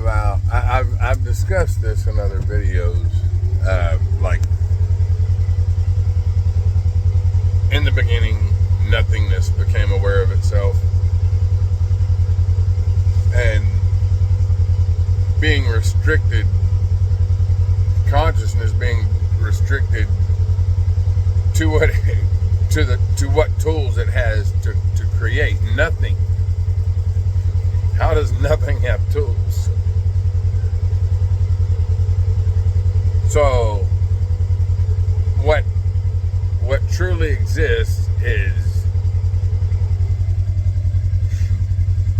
about, I've discussed this in other videos, like in the beginning, nothingness became aware of itself, and being restricted, consciousness being restricted to what tools it has to create nothing. How does nothing have tools? So what truly exists is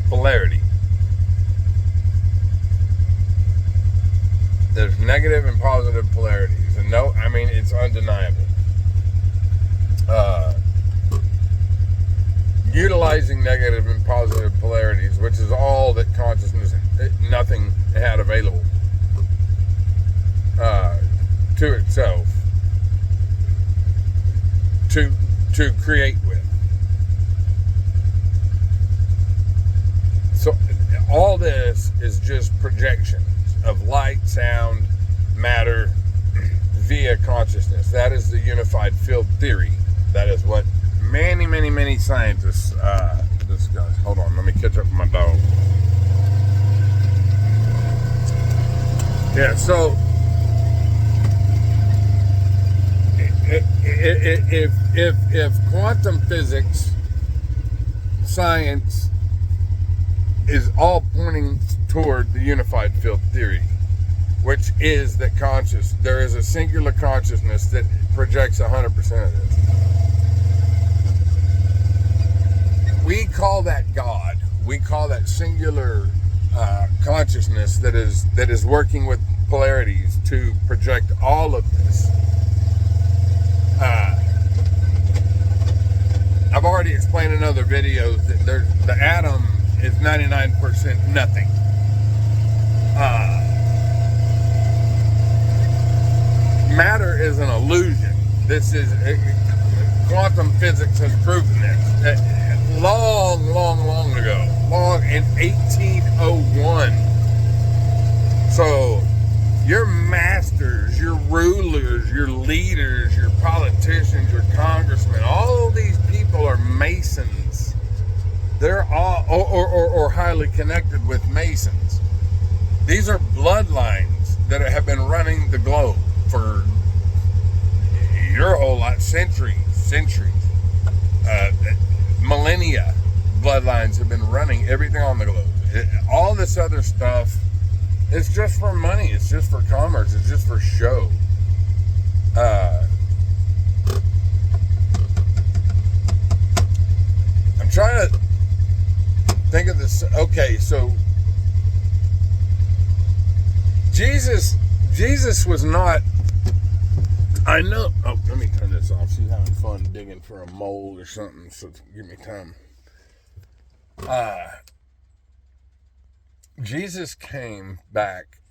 polarity. There's negative and positive polarities, and it's undeniable. Utilizing negative and positive polarities, which is all that consciousness, nothing had available to itself to create with. So all this is just projections of light, sound, matter via consciousness. That is the unified field theory. That is what many scientists discuss. Hold on, let me catch up with my dog. Yeah, so if quantum physics, science is all pointing toward the unified field theory, which is that there is a singular consciousness that projects 100% of this. We call that God. We call that singular consciousness that is working with polarities to project all of this. I've already explained in other videos that the atom is 99% nothing. Matter is an illusion. Quantum physics has proven this. Long ago. Long in 1801. So, your masters, your rulers, your leaders, your politicians, your congressmen, all these people are Masons. They're all, or highly connected with Masons. These are bloodlines that have been running the globe for your whole lot, centuries. Millennia. Bloodlines have been running everything on the globe. All this other stuff, it's just for money. It's just for commerce. It's just for show. I'm trying to think of this. Okay, so Jesus was not. I know. Oh, let me turn this off. She's having fun digging for a mole or something. So give me time. Jesus came back,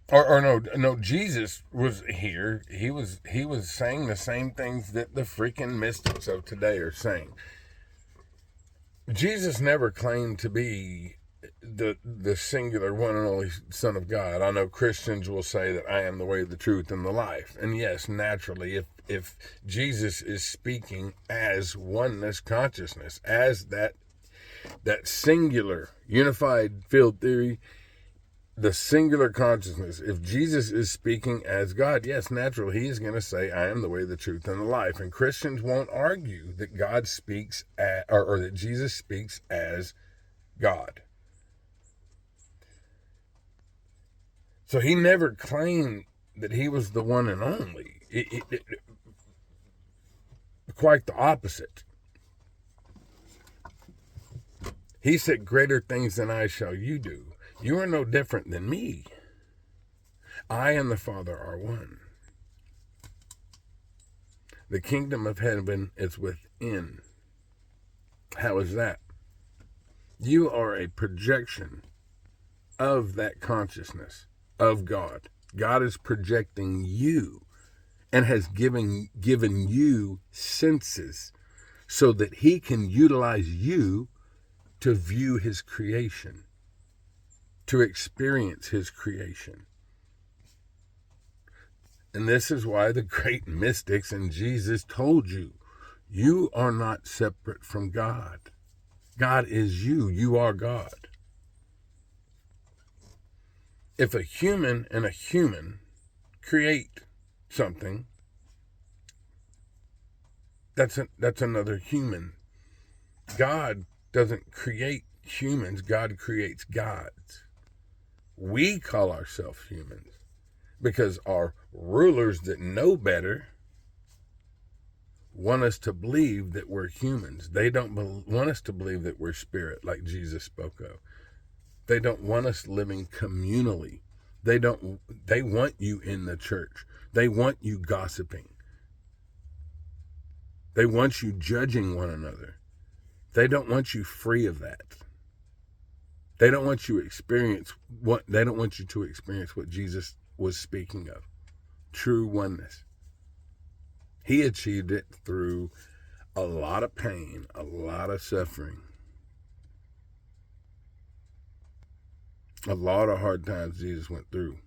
or no. Jesus was here. He was saying the same things that the freaking mystics of today are saying. Jesus never claimed to be the singular one and only Son of God. I know Christians will say that I am the way, the truth, and the life. And yes, naturally, if Jesus is speaking as oneness consciousness, as that singular unified field theory, the singular consciousness, if Jesus is speaking as God, yes, naturally, he is going to say, I am the way, the truth, and the life. And Christians won't argue that God speaks or that Jesus speaks as God. So he never claimed that he was the one and only. Quite the opposite. He said, greater things than I shall you do. You are no different than me. I and the Father are one. The kingdom of heaven is within. How is that? You are a projection of that consciousness of God. God is projecting you and has given you senses so that he can utilize you to view his creation, to experience his creation. And this is why the great mystics and Jesus told you, you are not separate from God. God is you. You are God. If a human and a human create something, that's another human. God doesn't create humans. God creates gods. We call ourselves humans because our rulers that know better want us to believe that we're humans. They don't want us to believe that we're spirit, like Jesus spoke of. They don't want us living communally. They want you in the church. They want you gossiping. They want you judging one another. They don't want you free of that. They don't want you to experience what Jesus was speaking of. True oneness. He achieved it through a lot of pain, a lot of suffering, a lot of hard times Jesus went through.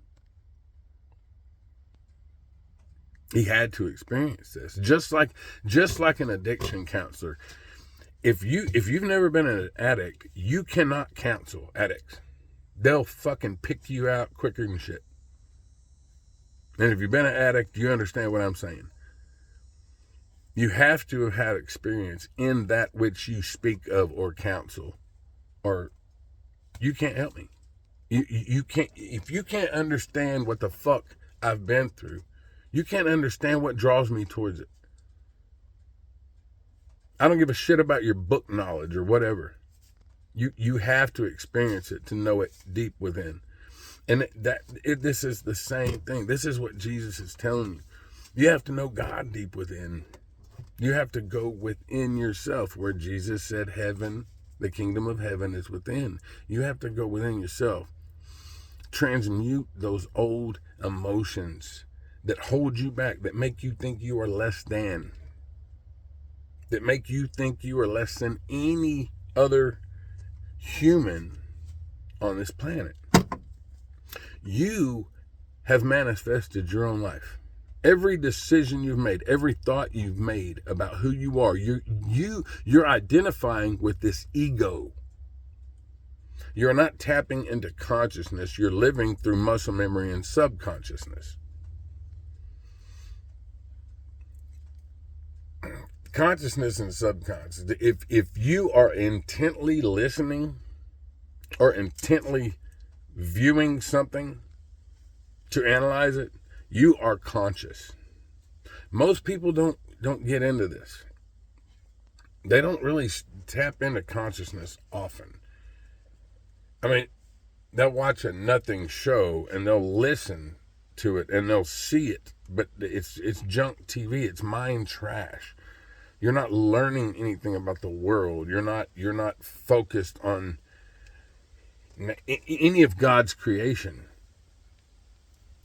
He had to experience this. Just like an addiction counselor. If you've never been an addict, you cannot counsel addicts. They'll fucking pick you out quicker than shit. And if you've been an addict, you understand what I'm saying. You have to have had experience in that which you speak of or counsel, or you can't help me. You can't, if you can't understand what the fuck I've been through, you can't understand what draws me towards it. I don't give a shit about your book knowledge or whatever. You have to experience it to know it deep within. And this is the same thing. This is what Jesus is telling you. You have to know God deep within. You have to go within yourself, where Jesus said heaven, the kingdom of heaven is within. You have to go within yourself. Transmute those old emotions that hold you back, that make you think you are less than, that make you think you are less than any other human on this planet. You have manifested your own life. Every decision you've made, every thought you've made about who you are, you're identifying with this ego. You're not tapping into consciousness. You're living through muscle memory and subconsciousness. Consciousness and subconscious. If you are intently listening or intently viewing something to analyze it, you are conscious. Most people don't get into this. They don't really tap into consciousness often. I mean, they'll watch a nothing show and they'll listen to it and they'll see it, but it's junk TV. It's mind trash. You're not learning anything about the world. You're not focused on any of God's creation.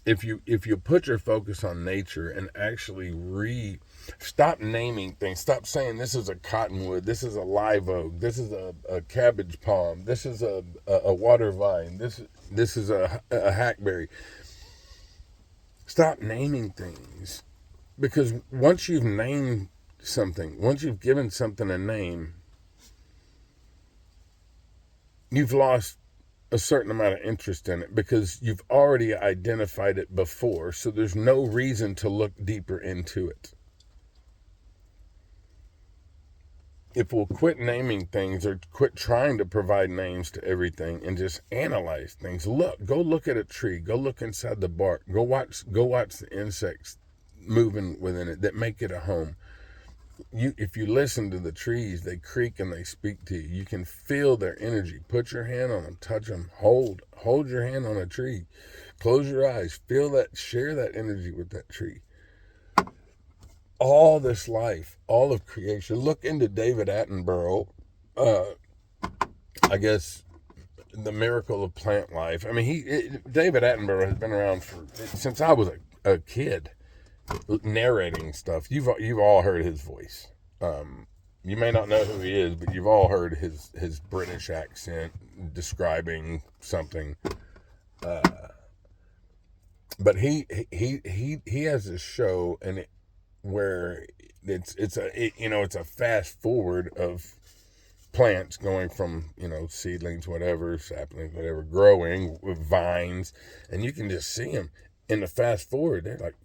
If you put your focus on nature and actually stop naming things, stop saying this is a cottonwood, this is a live oak, this is a cabbage palm, this is a water vine, this is a hackberry. Stop naming things, because once you've named something, once you've given something a name, you've lost a certain amount of interest in it, because you've already identified it before, so there's no reason to look deeper into it. If we'll quit naming things or quit trying to provide names to everything and just analyze things, go look at a tree, go look inside the bark, go watch the insects moving within it that make it a home. If you listen to the trees, they creak and they speak to you. You can feel their energy. Put your hand on them, touch them, hold your hand on a tree. Close your eyes, feel that, share that energy with that tree. All this life, all of creation. Look into David Attenborough, I guess, The Miracle of Plant Life. I mean, David Attenborough has been around since I was a kid, narrating stuff. You've all heard his voice. You may not know who he is, but you've all heard his British accent describing something. But he has this show, and where it's a fast forward of plants going from seedlings, whatever, saplings, whatever, growing with vines, and you can just see them in the fast forward. They're like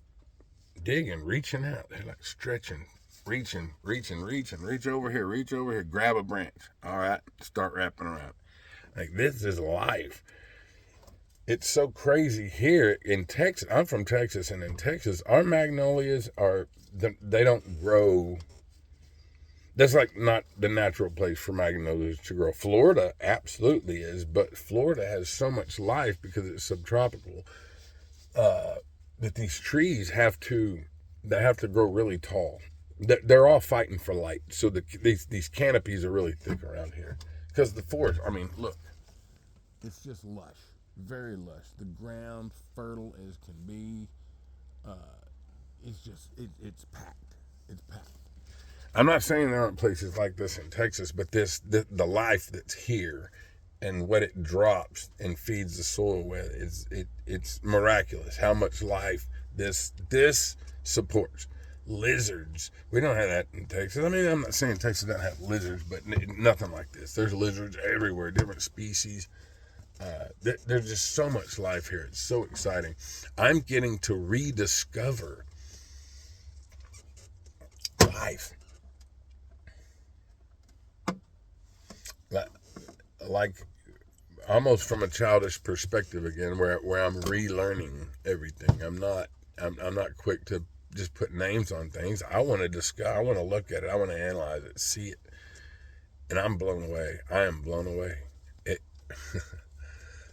digging, reaching out. They're like stretching, reaching, reach over here, grab a branch. All right, start wrapping around. Like, this is life. It's so crazy here in Texas. I'm from Texas, and in Texas, our magnolias they don't grow. That's like not the natural place for magnolias to grow. Florida absolutely is, but Florida has so much life because it's subtropical, that these trees have to grow really tall. They're all fighting for light, so these canopies are really thick around here because the forest. I mean, look, it's just lush, very lush. The ground fertile as can be. It's packed. It's packed. I'm not saying there aren't places like this in Texas, but the life that's here and what it drops and feeds the soil with it's miraculous how much life this supports. Lizards, we don't have that in Texas. I mean, I'm not saying Texas doesn't have lizards, but nothing like this. There's lizards everywhere, different species. There's just so much life here. It's so exciting. I'm getting to rediscover life. Like almost from a childish perspective again, where I'm relearning everything. I'm not quick to just put names on things. I want to discuss. I want to look at it. I want to analyze it, see it, and I'm blown away. I am blown away. It.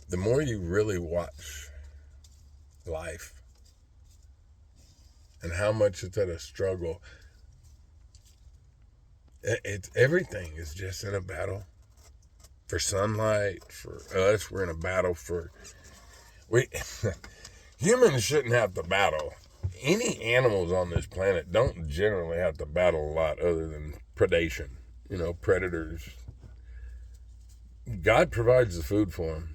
The more you really watch life and how much it's at a struggle, it's everything is just in a battle for sunlight. For us, we're in a battle for humans shouldn't have to battle. Any animals on this planet don't generally have to battle a lot other than predation. Predators. God provides the food for them.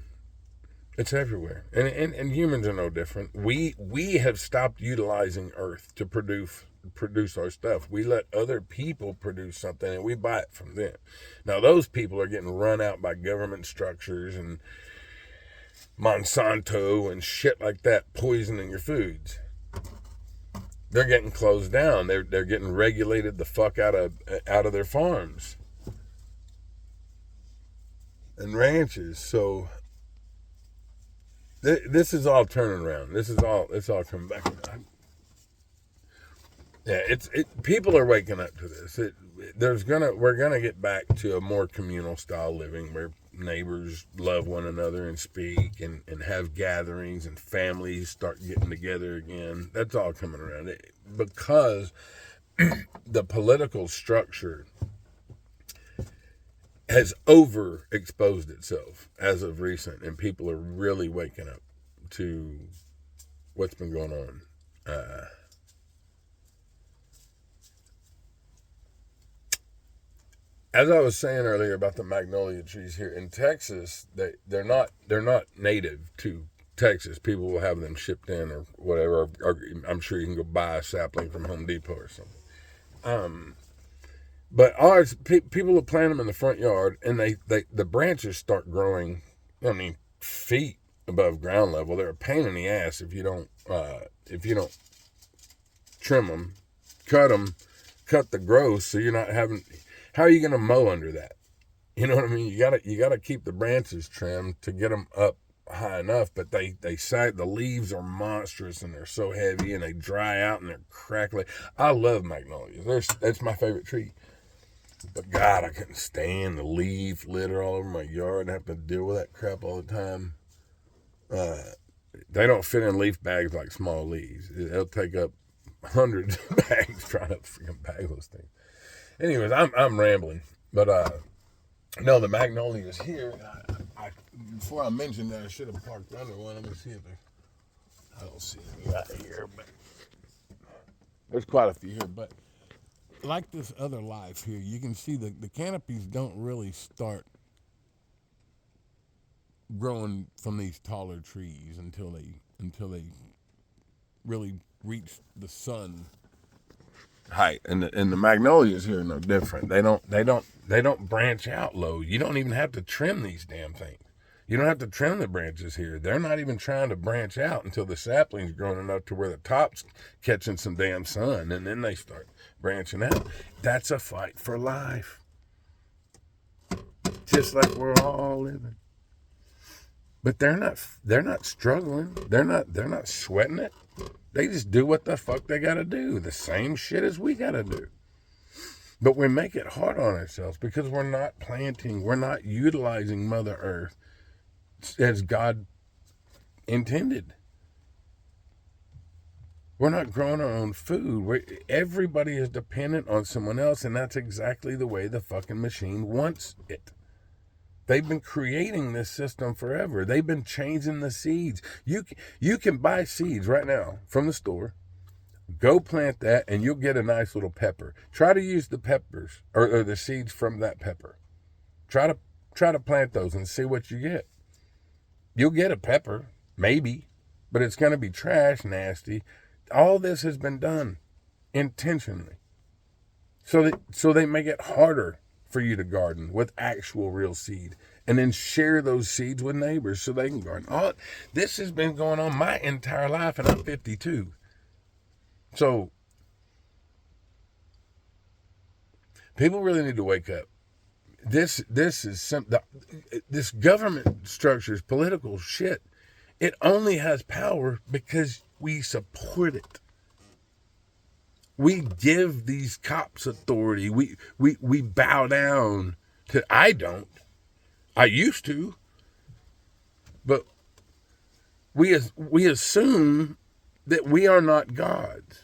It's everywhere, and humans are no different. We have stopped utilizing Earth to produce our stuff. We let other people produce something, and we buy it from them. Now those people are getting run out by government structures and Monsanto and shit like that, poisoning your foods. They're getting closed down. They're getting regulated the fuck out of their farms and ranches. So this is all turning around. It's all coming back. Yeah, people are waking up to this. We're gonna get back to a more communal style living where neighbors love one another and speak and have gatherings and families start getting together again. That's all coming around. Because the political structure has overexposed itself as of recent, and people are really waking up to what's been going on. As I was saying earlier about the magnolia trees here in Texas, they're not native to Texas. People will have them shipped in or whatever. Or I'm sure you can go buy a sapling from Home Depot or something. But ours, people will plant them in the front yard, and the branches start growing. I mean, feet above ground level. They're a pain in the ass if you don't trim them, cut the growth, so you're not having. How are you going to mow under that? You know what I mean? You gotta keep the branches trimmed to get them up high enough. But the leaves are monstrous and they're so heavy and they dry out and they're crackly. I love magnolias. That's my favorite tree. But God, I couldn't stand the leaf litter all over my yard and have to deal with that crap all the time. They don't fit in leaf bags like small leaves. It'll take up hundreds of bags trying to freaking bag those things. Anyways, I'm rambling, but no, the magnolias here. Before I mentioned that, I should have parked under one. Let me see if I don't see any right here, but there's quite a few here. But like this other life here, you can see the canopies don't really start growing from these taller trees until they really reach the sun height. And the magnolias here are no different. They don't branch out low. You don't even have to trim these damn things. You don't have to trim the branches here. They're not even trying to branch out until the sapling's grown enough to where the top's catching some damn sun, and then they start branching out. That's a fight for life. Just like we're all living. But they're not struggling. They're not sweating it. They just do what the fuck they gotta do. The same shit as we gotta do. But we make it hard on ourselves because we're not planting, we're not utilizing Mother Earth as God intended. We're not growing our own food. Everybody is dependent on someone else, and that's exactly the way the fucking machine wants it. They've been creating this system forever. They've been changing the seeds. You can buy seeds right now from the store. Go plant that, and you'll get a nice little pepper. Try to use the peppers or the seeds from that pepper. Try to plant those and see what you get. You'll get a pepper, maybe, but it's going to be trash, nasty. All this has been done intentionally, so they make it harder for you to garden with actual real seed, and then share those seeds with neighbors so they can garden. All this has been going on my entire life, and I'm 52. So people really need to wake up. This government structure's political shit. It only has power because we support it. We give these cops authority. We bow down to. I don't. I used to. But we assume that we are not gods.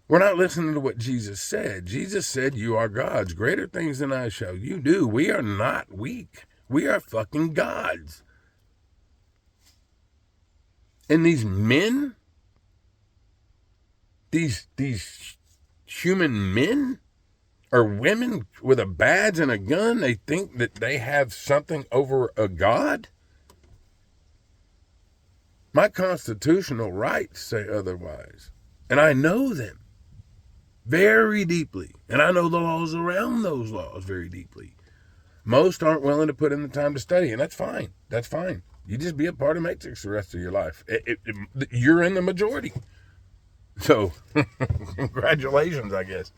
We're not listening to what Jesus said. Jesus said, "You are gods. Greater things than I shall you do." We are not weak. We are fucking gods. And these men, these human men or women with a badge and a gun, they think that they have something over a god? My constitutional rights say otherwise. And I know them very deeply. And I know the laws around those laws very deeply. Most aren't willing to put in the time to study, and that's fine. That's fine. You just be a part of Matrix the rest of your life. You're in the majority. So, congratulations, I guess.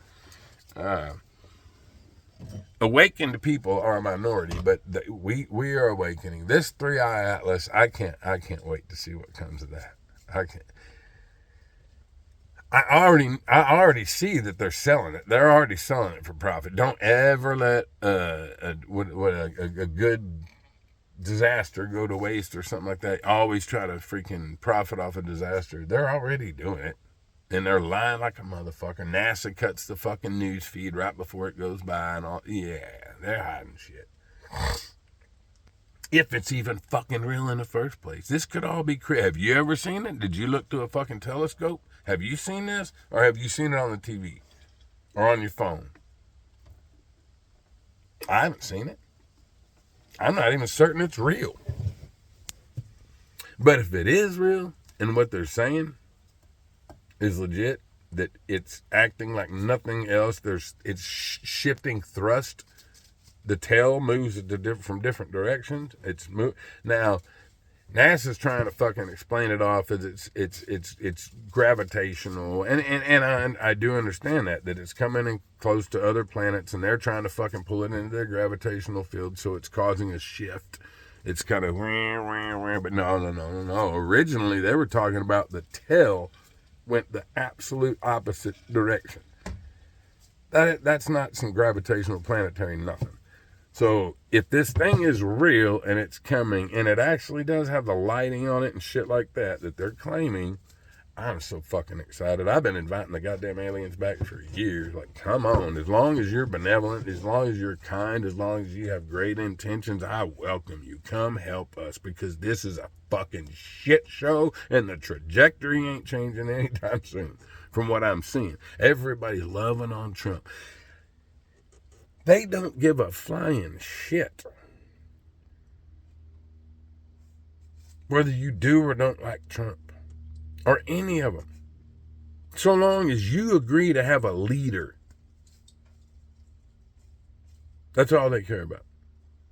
Awakened people are a minority, but we are awakening. This 3-eye atlas, I can't wait to see what comes of that. I already see that they're selling it. They're already selling it for profit. Don't ever let a good disaster go to waste or something like that. Always try to freaking profit off a disaster. They're already doing it. And they're lying like a motherfucker. NASA cuts the fucking news feed right before it goes by and all. Yeah, they're hiding shit. If it's even fucking real in the first place. This could all be have you ever seen it? Did you look through a fucking telescope? Have you seen this? Or have you seen it on the TV? Or on your phone? I haven't seen it. I'm not even certain it's real. But if it is real, and what they're saying is legit, that it's acting like nothing else, it's shifting thrust. The tail moves from different directions. Now, NASA's trying to fucking explain it off as it's gravitational, and I do understand that it's coming in close to other planets, and they're trying to fucking pull it into their gravitational field, so it's causing a shift. It's kind of but no. Originally, they were talking about the tail went the absolute opposite direction. That's not some gravitational planetary nothing. So if this thing is real and it's coming and it actually does have the lighting on it and shit like that they're claiming, I'm so fucking excited. I've been inviting the goddamn aliens back for years. Like, come on. As long as you're benevolent, as long as you're kind, as long as you have great intentions, I welcome you. Come help us, because this is a fucking shit show and the trajectory ain't changing anytime soon. from what I'm seeing. Everybody loving on Trump. They don't give a flying shit whether you do or don't like Trump or any of them. So long as you agree to have a leader, that's all they care about.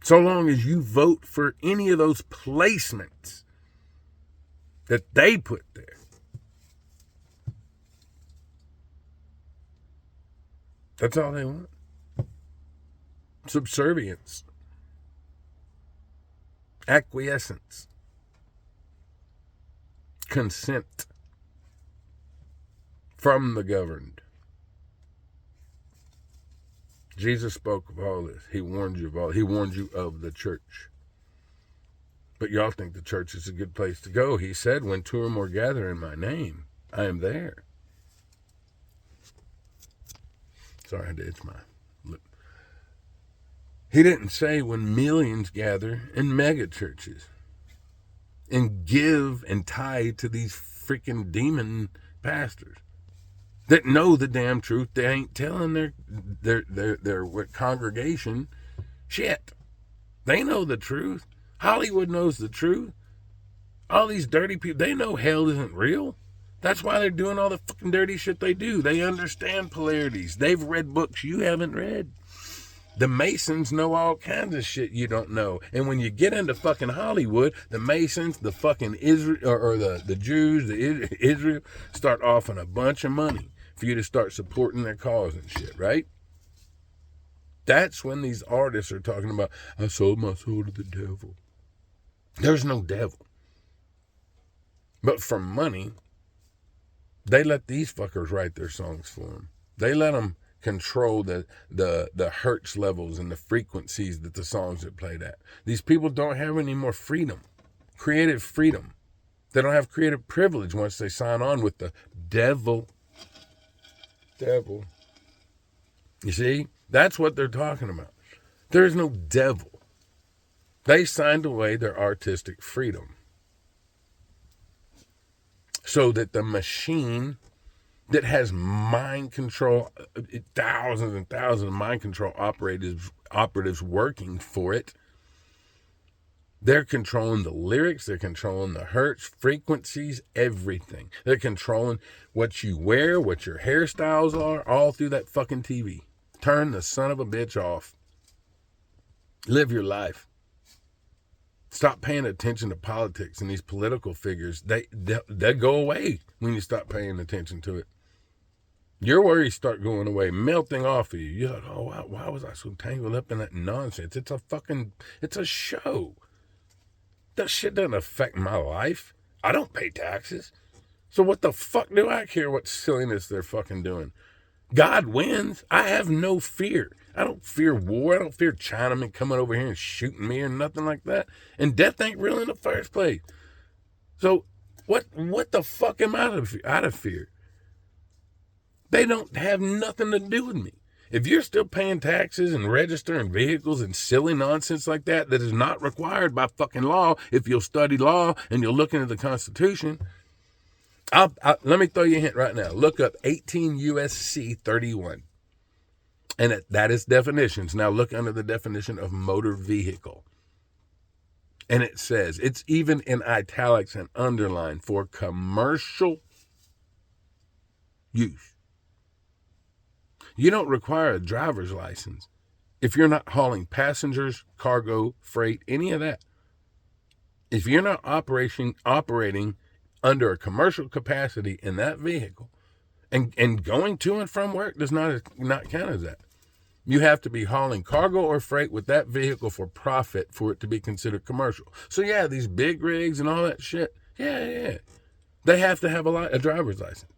So long as you vote for any of those placements that they put there. That's all they want. Subservience. Acquiescence. Consent from the governed. Jesus spoke of all this. He warned you of all. He warned you of the church. But y'all think the church is a good place to go. He said, when two or more gather in my name, I am there. Sorry, I had to itch my lip. He didn't say when millions gather in mega churches and give and tithe to these freaking demon pastors that know the damn truth. They ain't telling their congregation shit. They know the truth. Hollywood knows the truth. All these dirty people, they know hell isn't real. That's why they're doing all the fucking dirty shit they do. They understand polarities. They've read books you haven't read. The Masons know all kinds of shit you don't know. And when you get into fucking Hollywood, the Masons, the fucking Israel, or the Jews, the Israel, start offering a bunch of money for you to start supporting their cause and shit, right? That's when these artists are talking about, I sold my soul to the devil. There's no devil. But for money, they let these fuckers write their songs for them. They let them control the hertz levels and the frequencies that the songs are played at. These people don't have any more freedom, creative freedom. They don't have creative privilege once they sign on with the devil. Devil. You see? That's what they're talking about. There is no devil. They signed away their artistic freedom so that the machine that has mind control, thousands and thousands of mind control operatives working for it, they're controlling the lyrics, they're controlling the hertz, frequencies, everything. They're controlling what you wear, what your hairstyles are, all through that fucking TV. Turn the son of a bitch off. Live your life. Stop paying attention to politics and these political figures. They go away when you stop paying attention to it. Your worries start going away, melting off of you. You're like, oh, why was I so tangled up in that nonsense? It's a show. That shit doesn't affect my life. I don't pay taxes. So what the fuck do I care what silliness they're fucking doing? God wins. I have no fear. I don't fear war. I don't fear Chinamen coming over here and shooting me or nothing like that. And death ain't real in the first place. So what the fuck am I out of fear? They don't have nothing to do with me. If you're still paying taxes and registering vehicles and silly nonsense like that is not required by fucking law, if you'll study law and you'll look into the Constitution, let me throw you a hint right now. Look up 18 USC 31. And that is definitions. Now look under the definition of motor vehicle. And it says, it's even in italics and underlined, for commercial use. You don't require a driver's license if you're not hauling passengers, cargo, freight, any of that. If you're not operating under a commercial capacity in that vehicle, and going to and from work does not count as that. You have to be hauling cargo or freight with that vehicle for profit for it to be considered commercial. So yeah, these big rigs and all that shit, yeah. They have to have a driver's license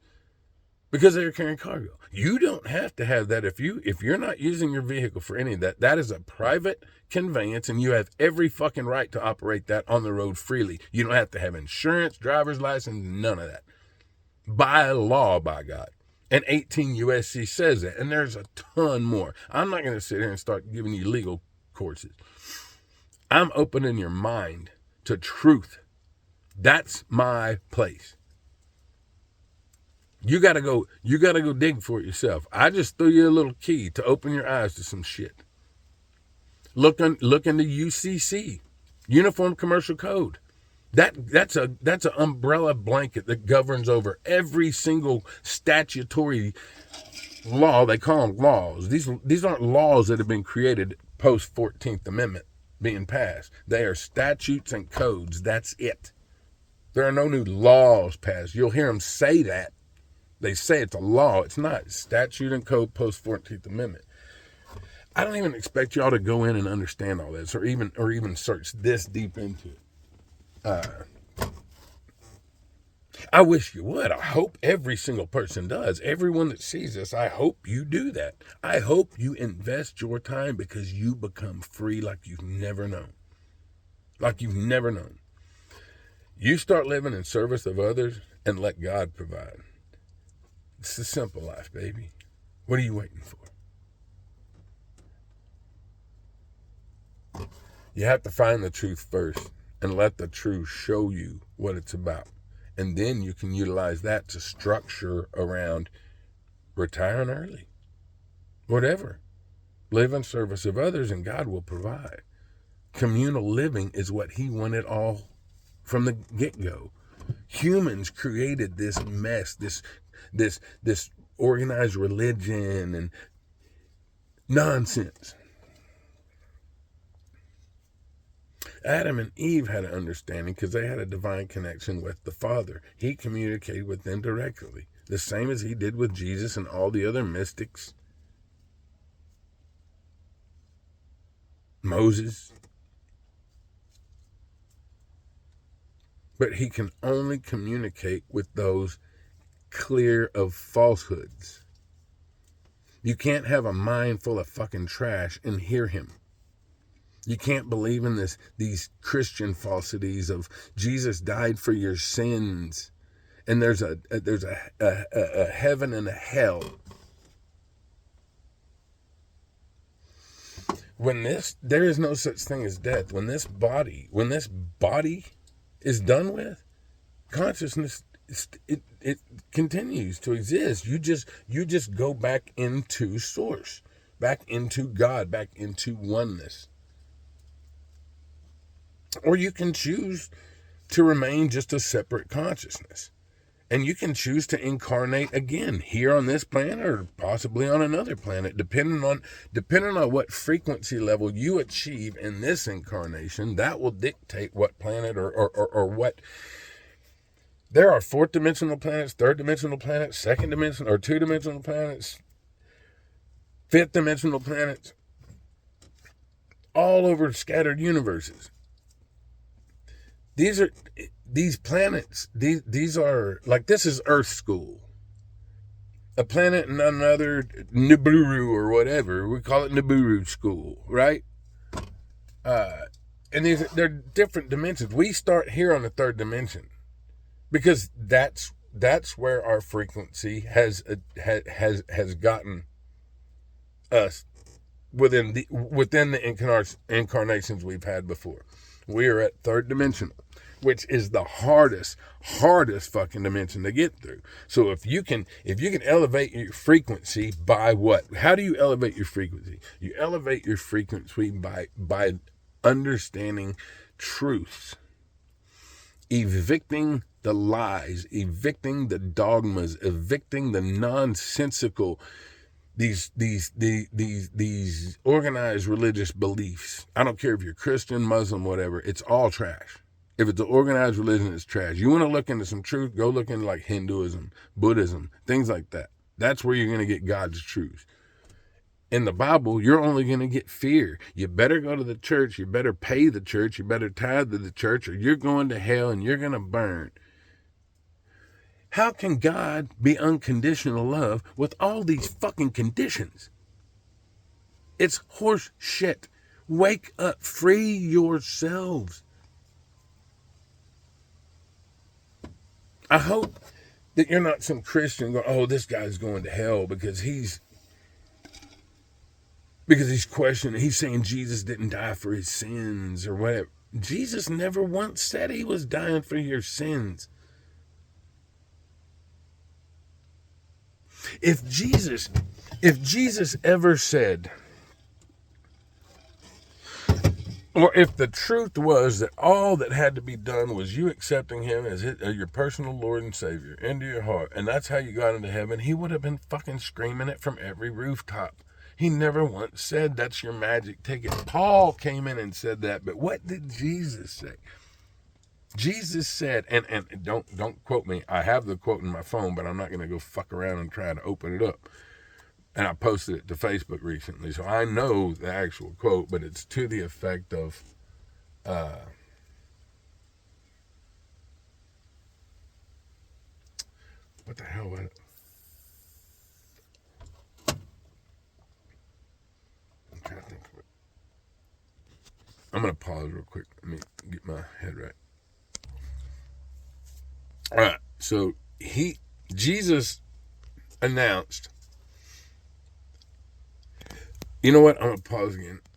because they're carrying cargo. You don't have to have that if you're not using your vehicle for any of that. That is a private conveyance, and you have every fucking right to operate that on the road freely. You don't have to have insurance, driver's license, none of that. By law, by God. And 18 USC says that, and there's a ton more. I'm not going to sit here and start giving you legal courses. I'm opening your mind to truth. That's my place. You gotta go dig for it yourself. I just threw you a little key to open your eyes to some shit. Look into UCC, Uniform Commercial Code. That's an umbrella blanket that governs over every single statutory law. They call them laws. These aren't laws that have been created post 14th Amendment being passed. They are statutes and codes. That's it. There are no new laws passed. You'll hear them say that. They say it's a law. It's not. It's statute and code post 14th Amendment. I don't even expect y'all to go in and understand all this or even search this deep into it. I wish you would. I hope every single person does. Everyone that sees this, I hope you do that. I hope you invest your time because you become free like you've never known. Like you've never known. You start living in service of others and let God provide. It's a simple life, baby. What are you waiting for? You have to find the truth first and let the truth show you what it's about. And then you can utilize that to structure around retiring early. Whatever. Live in service of others and God will provide. Communal living is what he wanted all from the get-go. Humans created this mess, this organized religion and nonsense. Adam and Eve had an understanding because they had a divine connection with the Father. He communicated with them directly, the same as he did with Jesus and all the other mystics. Moses. But he can only communicate with those clear of falsehoods. You can't have a mind full of fucking trash and hear him. You can't believe in these Christian falsities of Jesus died for your sins, and there's a heaven and a hell. There is no such thing as death. When this body is done with, consciousness it continues to exist. You just go back into source, back into God, back into oneness. Or you can choose to remain just a separate consciousness. And you can choose to incarnate again here on this planet or possibly on another planet, depending on what frequency level you achieve in this incarnation. That will dictate what planet or what. There are fourth dimensional planets, third dimensional planets, second dimensional or two dimensional planets, fifth dimensional planets, all over scattered universes. These planets, these are like, this is Earth school. A planet in another, Nibiru or whatever, we call it Nibiru school, right? And they're different dimensions. We start here on the third dimension because that's where our frequency has gotten us within the incarnations we've had before. We are at third dimensional, which is the hardest fucking dimension to get through. So if you can elevate your frequency by what? How do you elevate your frequency? You elevate your frequency by understanding truths, evicting the lies, evicting the dogmas, evicting the nonsensical, these organized religious beliefs. I don't care if you're Christian, Muslim, whatever. It's all trash. If it's an organized religion, it's trash. You want to look into some truth, go look into like Hinduism, Buddhism, things like that. That's where you're going to get God's truth. In the Bible, you're only going to get fear. You better go to the church. You better pay the church. You better tithe to the church, or you're going to hell and you're going to burn. How can God be unconditional love with all these fucking conditions? It's horse shit. Wake up. Free yourselves. I hope that you're not some Christian going, oh, this guy's going to hell because he's questioning, he's saying Jesus didn't die for his sins or whatever. Jesus never once said he was dying for your sins. If Jesus ever said, or if the truth was that all that had to be done was you accepting him as your personal Lord and Savior into your heart, and that's how you got into heaven, he would have been fucking screaming it from every rooftop. He never once said that's your magic ticket. Paul came in and said that, but what did Jesus say? Jesus said, and don't quote me. I have the quote in my phone, but I'm not going to go fuck around and try to open it up. And I posted it to Facebook recently, so I know the actual quote, but it's to the effect of, what the hell was it? I'm trying to think of it. I'm going to pause real quick. Let me get my head right. All right, so Jesus announced, you know what? I'm going to pause again.